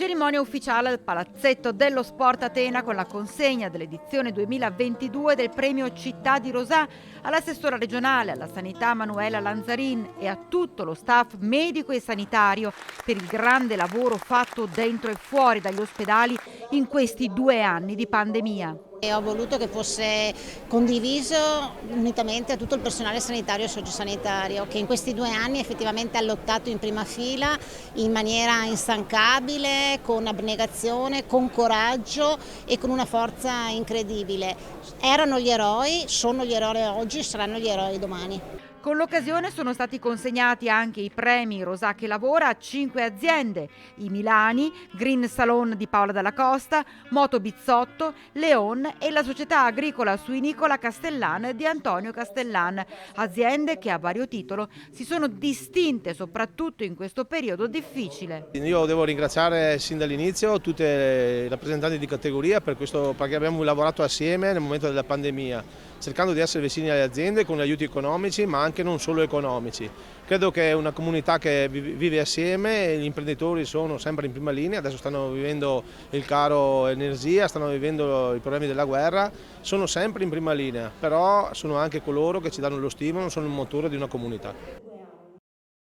Cerimonia ufficiale al Palazzetto dello Sport Atena con la consegna dell'edizione 2022 del premio Città di Rosà all'assessora regionale alla sanità Manuela Lanzarin e a tutto lo staff medico e sanitario per il grande lavoro fatto dentro e fuori dagli ospedali in questi 2 anni di pandemia. E ho voluto che fosse condiviso unitamente a tutto il personale sanitario e sociosanitario che in questi 2 anni effettivamente ha lottato in prima fila in maniera instancabile, con abnegazione, con coraggio e con una forza incredibile. Erano gli eroi, sono gli eroi oggi, saranno gli eroi domani. Con l'occasione sono stati consegnati anche i premi Rosà che lavora a 5 aziende, i Milani, Green Salon di Paola Dalla Costa, Moto Bizzotto, Leon e la società agricola suinicola Castellan di Antonio Castellan, aziende che a vario titolo si sono distinte soprattutto in questo periodo difficile. Io devo ringraziare sin dall'inizio tutte le rappresentanti di categoria perché abbiamo lavorato assieme nel momento della pandemia, cercando di essere vicini alle aziende con aiuti economici ma anche non solo economici. Credo che è una comunità che vive assieme, gli imprenditori sono sempre in prima linea, adesso stanno vivendo il caro energia, stanno vivendo i problemi della guerra, sono sempre in prima linea, però sono anche coloro che ci danno lo stimolo, sono il motore di una comunità.